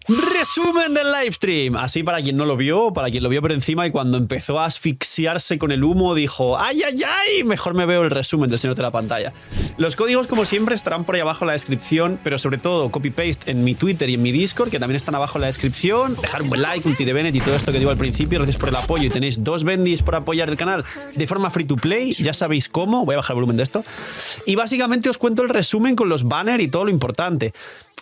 Resumen del livestream. Así para quien no lo vio, para quien lo vio por encima y cuando empezó a asfixiarse con el humo dijo ¡ay, ay, ay! Mejor me veo el resumen del señor de la pantalla. Los códigos, como siempre, estarán por ahí abajo en la descripción, pero sobre todo copy-paste en mi Twitter y en mi Discord, que también están abajo en la descripción. Dejar un buen like, ulti de Bennett y todo esto que digo al principio. Gracias por el apoyo y tenéis 2 bendis por apoyar el canal de forma free to play. Ya sabéis cómo. Voy a bajar el volumen de esto. Y básicamente os cuento el resumen con los banners y todo lo importante.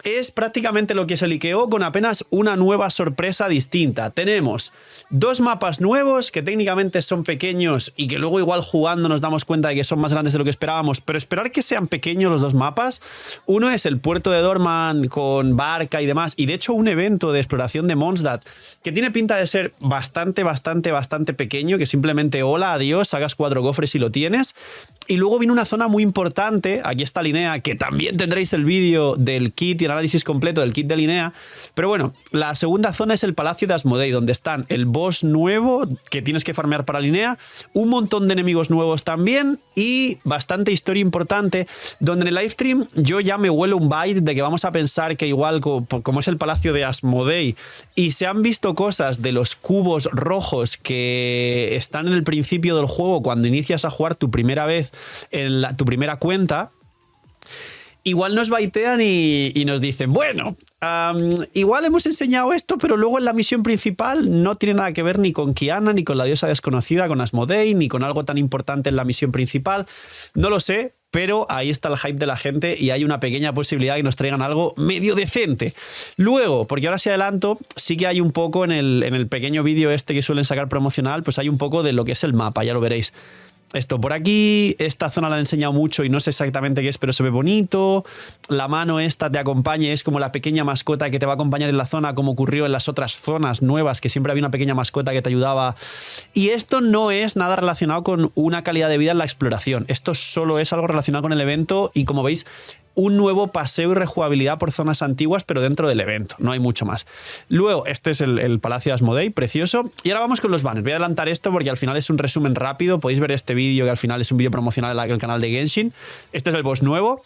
Es prácticamente lo que se liqueó con apenas una nueva sorpresa distinta. Tenemos 2 mapas nuevos que técnicamente son pequeños y que luego igual jugando nos damos cuenta de que son más grandes de lo que esperábamos, pero esperar que sean pequeños los 2 mapas. Uno es el puerto de Dorman con barca y demás, y de hecho un evento de exploración de Mondstadt que tiene pinta de ser bastante pequeño, que simplemente hola, adiós, hagas 4 cofres y lo tienes. Y luego viene una zona muy importante, aquí está Linnea, que también tendréis el vídeo del kit y el análisis completo del kit de Linnea. Pero bueno, la segunda zona es el Palacio de Asmodei, donde están el boss nuevo que tienes que farmear para Linnea, un montón de enemigos nuevos también y bastante historia importante, donde en el livestream yo ya me huelo un bite de que vamos a pensar que igual como es el Palacio de Asmodei y se han visto cosas de los cubos rojos que están en el principio del juego cuando inicias a jugar tu primera vez en tu primera cuenta, igual nos baitean y nos dicen, bueno, igual hemos enseñado esto, pero luego en la misión principal no tiene nada que ver ni con Kiana, ni con la diosa desconocida, con Asmodei, ni con algo tan importante en la misión principal. No lo sé, pero ahí está el hype de la gente y hay una pequeña posibilidad que nos traigan algo medio decente. Luego, porque ahora sí adelanto, sí que hay un poco en el pequeño vídeo este que suelen sacar promocional, pues hay un poco de lo que es el mapa, ya lo veréis. Esto por aquí, esta zona la he enseñado mucho y no sé exactamente qué es, pero se ve bonito. La mano esta te acompaña, es como la pequeña mascota que te va a acompañar en la zona, como ocurrió en las otras zonas nuevas, que siempre había una pequeña mascota que te ayudaba. Y esto no es nada relacionado con una calidad de vida en la exploración. Esto solo es algo relacionado con el evento y, como veis, un nuevo paseo y rejugabilidad por zonas antiguas, pero dentro del evento, no hay mucho más. Luego, este es el Palacio de Asmodei, precioso. Y ahora vamos con los banners. Voy a adelantar esto porque al final es un resumen rápido. Podéis ver este vídeo que al final es un vídeo promocional del canal de Genshin. Este es el boss nuevo.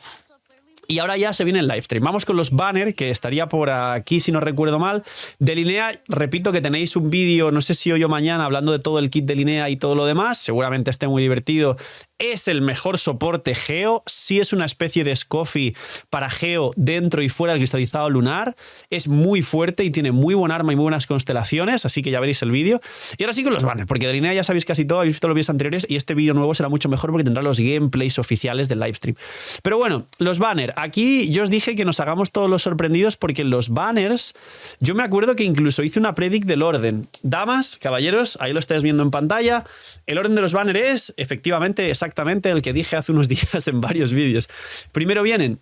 Y ahora ya se viene el livestream. Vamos con los banners, que estaría por aquí, si no recuerdo mal. De Linnea, repito que tenéis un vídeo, no sé si hoy o mañana, hablando de todo el kit de Linnea y todo lo demás. Seguramente esté muy divertido. Es el mejor soporte Geo. Sí es una especie de Scoffy para Geo dentro y fuera del cristalizado lunar. Es muy fuerte y tiene muy buen arma y muy buenas constelaciones, así que ya veréis el vídeo. Y ahora sí con los banners, porque de Linnea ya sabéis casi todo, habéis visto los vídeos anteriores y este vídeo nuevo será mucho mejor porque tendrá los gameplays oficiales del livestream. Pero bueno, los banners. Aquí yo os dije que nos hagamos todos los sorprendidos porque en los banners yo me acuerdo que incluso hice una predict del orden. Damas, caballeros, ahí lo estáis viendo en pantalla. El orden de los banners es efectivamente exactamente el que dije hace unos días en varios vídeos. Primero vienen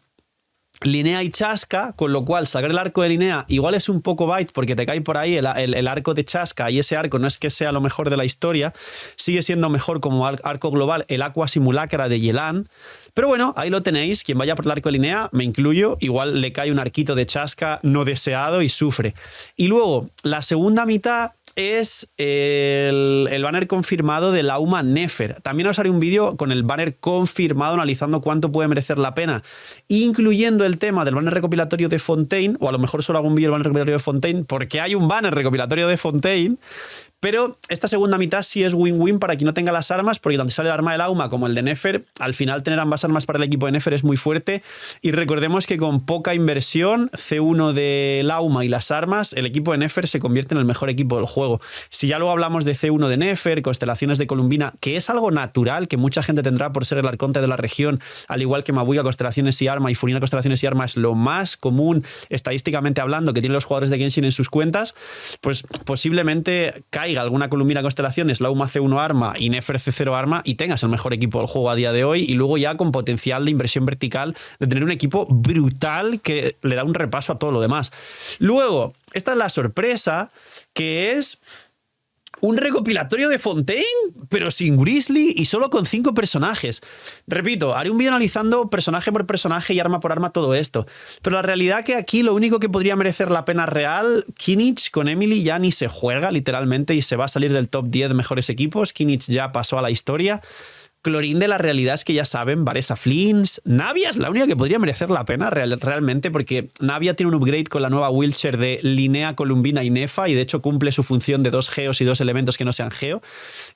Linnea y Chasca, con lo cual sacar el arco de Linnea igual es un poco bait porque te cae por ahí el arco de Chasca y ese arco no es que sea lo mejor de la historia, sigue siendo mejor como arco global el Aqua Simulacra de Yelan, pero bueno, ahí lo tenéis, quien vaya por el arco de Linnea, me incluyo, igual le cae un arquito de Chasca no deseado y sufre. Y luego, la segunda mitad es el banner confirmado de Lauma Nefer. También os haré un vídeo con el banner confirmado analizando cuánto puede merecer la pena, incluyendo el tema del banner recopilatorio de Fontaine, o a lo mejor solo hago un vídeo del banner recopilatorio de Fontaine, porque hay un banner recopilatorio de Fontaine. Pero esta segunda mitad sí es win-win para quien no tenga las armas, porque tanto sale el arma de Lauma como el de Nefer, al final tener ambas armas para el equipo de Nefer es muy fuerte. Y recordemos que con poca inversión, C1 de Lauma y las armas, el equipo de Nefer se convierte en el mejor equipo del juego. Si ya luego hablamos de C1 de Nefer, constelaciones de Columbina, que es algo natural que mucha gente tendrá por ser el arconte de la región, al igual que Mabuya, constelaciones y arma, y Furina, constelaciones y arma, es lo más común, estadísticamente hablando, que tienen los jugadores de Genshin en sus cuentas, pues posiblemente caiga alguna Columbina constelaciones, Lauma C1 arma y Nefer C0 arma y tengas el mejor equipo del juego a día de hoy, y luego ya con potencial de inversión vertical de tener un equipo brutal que le da un repaso a todo lo demás. Luego, esta es la sorpresa, que es un recopilatorio de Fontaine, pero sin Grizzly y solo con 5 personajes. Repito, haré un vídeo analizando personaje por personaje y arma por arma todo esto. Pero la realidad que aquí lo único que podría merecer la pena real, Kimmich con Emily ya ni se juega literalmente y se va a salir del top 10 mejores equipos. Kimmich ya pasó a la historia. Clorinde, la realidad es que ya saben, Varesa Flins. Navia es la única que podría merecer la pena realmente, porque Navia tiene un upgrade con la nueva wheelchair de Linnea, Columbina y Nefa, y de hecho cumple su función de 2 geos y 2 elementos que no sean geo.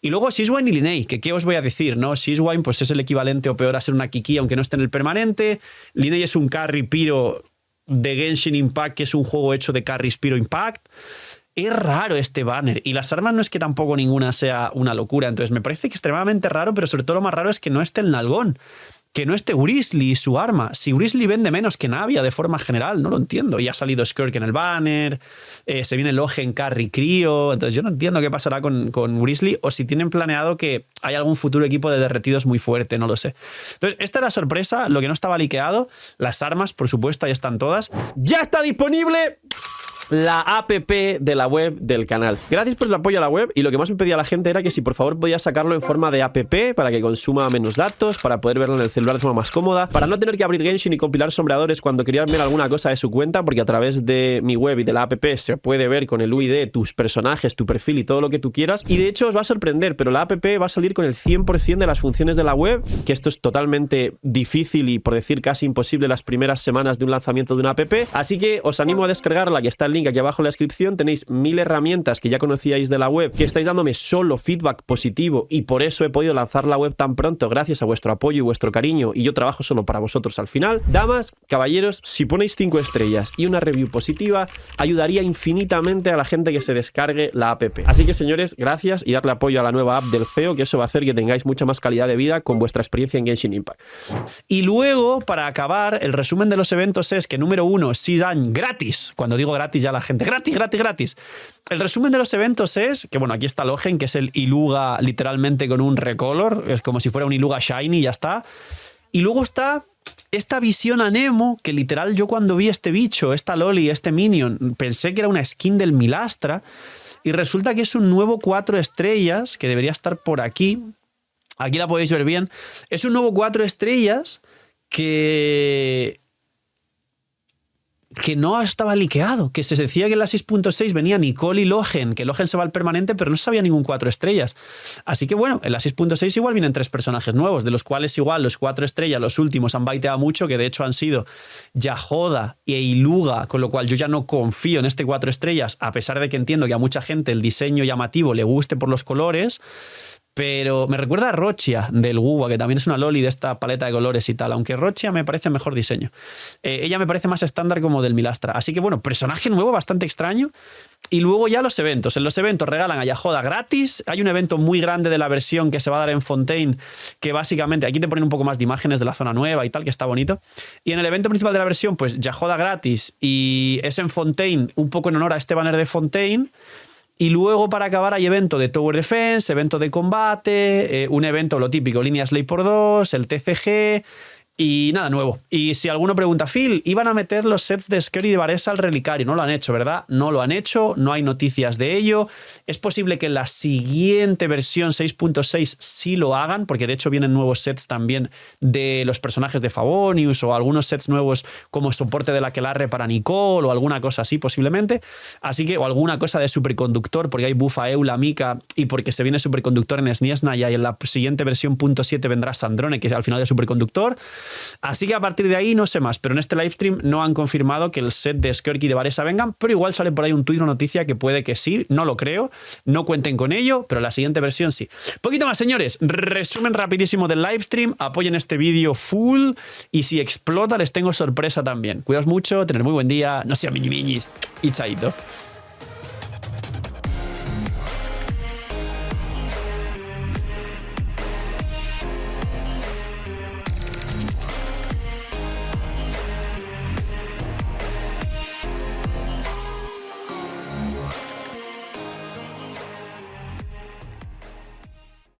Y luego Siswine y Linnea, que qué os voy a decir, ¿no? Siswine pues es el equivalente o peor a ser una Kiki, aunque no esté en el permanente. Linnea es un carry piro de Genshin Impact, que es un juego hecho de carry Spiro Impact. Es raro este banner, y las armas no es que tampoco ninguna sea una locura, entonces me parece que extremadamente raro, pero sobre todo lo más raro es que no esté el Nalgón, que no esté Wriothesley y su arma. Si Wriothesley vende menos que Navia de forma general, no lo entiendo. Y ha salido Skirk en el banner, se viene Logen, Carry, Crio, entonces yo no entiendo qué pasará con Wriothesley, o si tienen planeado que hay algún futuro equipo de derretidos muy fuerte, no lo sé. Entonces, esta es la sorpresa, lo que no estaba liqueado, las armas, por supuesto, ahí están todas. ¡Ya está disponible la app de la web del canal! Gracias por el apoyo a la web, y lo que más me pedía la gente era que si por favor podía sacarlo en forma de app para que consuma menos datos, para poder verlo en el celular de forma más cómoda, para no tener que abrir Genshin y compilar sombreadores cuando querían ver alguna cosa de su cuenta, porque a través de mi web y de la app se puede ver con el UID tus personajes, tu perfil y todo lo que tú quieras. Y de hecho os va a sorprender, pero la app va a salir con el 100% de las funciones de la web, que esto es totalmente difícil y por decir casi imposible las primeras semanas de un lanzamiento de una app, así que os animo a descargarla, que está el link aquí abajo en la descripción. Tenéis 1000 herramientas que ya conocíais de la web, que estáis dándome solo feedback positivo, y por eso he podido lanzar la web tan pronto, gracias a vuestro apoyo y vuestro cariño, y yo trabajo solo para vosotros al final. Damas, caballeros, si ponéis 5 estrellas y una review positiva, ayudaría infinitamente a la gente que se descargue la app. Así que, señores, gracias, y darle apoyo a la nueva app del CEO, que eso va a hacer que tengáis mucha más calidad de vida con vuestra experiencia en Genshin Impact. Y luego, para acabar, el resumen de los eventos es que, número 1, si dan gratis. Cuando digo gratis, ya la gente, gratis, gratis, gratis. El resumen de los eventos es que, bueno, aquí está Logen, que es el Iluga literalmente con un recolor, es como si fuera un Iluga Shiny y ya está. Y luego está esta visión a Nemo, que literal yo cuando vi este bicho, esta Loli, este Minion, pensé que era una skin del Milastra, y resulta que es un nuevo 4 estrellas, que debería estar por aquí. Aquí la podéis ver bien. Es un nuevo 4 estrellas que no estaba liqueado, que se decía que en la 6.6 venía Nicole y Logen, que Logen se va al permanente, pero no sabía ningún 4 estrellas. Así que bueno, en la 6.6 igual vienen 3 personajes nuevos, de los cuales igual los 4 estrellas, los últimos, han baiteado mucho, que de hecho han sido Yahoda e Iluga, con lo cual yo ya no confío en este 4 estrellas, a pesar de que entiendo que a mucha gente el diseño llamativo le guste por los colores. Pero me recuerda a Rochia del Guwa, que también es una loli de esta paleta de colores y tal, aunque Rochia me parece mejor diseño. Ella me parece más estándar como del Milastra. Así que bueno, personaje nuevo bastante extraño. Y luego ya los eventos. En los eventos regalan a Yahoda gratis. Hay un evento muy grande de la versión que se va a dar en Fontaine, que básicamente, aquí te ponen un poco más de imágenes de la zona nueva y tal, que está bonito. Y en el evento principal de la versión, pues Yahoda gratis, y es en Fontaine, un poco en honor a este banner de Fontaine. Y luego, para acabar, hay evento de Tower Defense, evento de combate, un evento, lo típico, líneas ley por 2, el TCG y nada nuevo. Y si alguno pregunta, Phil, iban a meter los sets de Skirk y de Varesa al relicario. No lo han hecho, ¿verdad? No lo han hecho, no hay noticias de ello. Es posible que en la siguiente versión 6.6 sí lo hagan, porque de hecho vienen nuevos sets también de los personajes de Favonius, o algunos sets nuevos como soporte de la Aquelarre para Nicole, o alguna cosa así posiblemente. Así que, o alguna cosa de superconductor, porque hay buff a Eula, Mika, y porque se viene superconductor en Sniesna, y en la siguiente versión .7 vendrá Sandrone, que es al final de superconductor. Así que a partir de ahí no sé más, pero en este livestream no han confirmado que el set de Skirk y de Varesa vengan, pero igual sale por ahí un tuit o noticia que puede que sí, no lo creo, no cuenten con ello, pero la siguiente versión sí. Poquito más, señores, resumen rapidísimo del livestream, apoyen este vídeo full, y si explota les tengo sorpresa también. Cuidaos mucho, tener muy buen día, no sean miñis y chaito.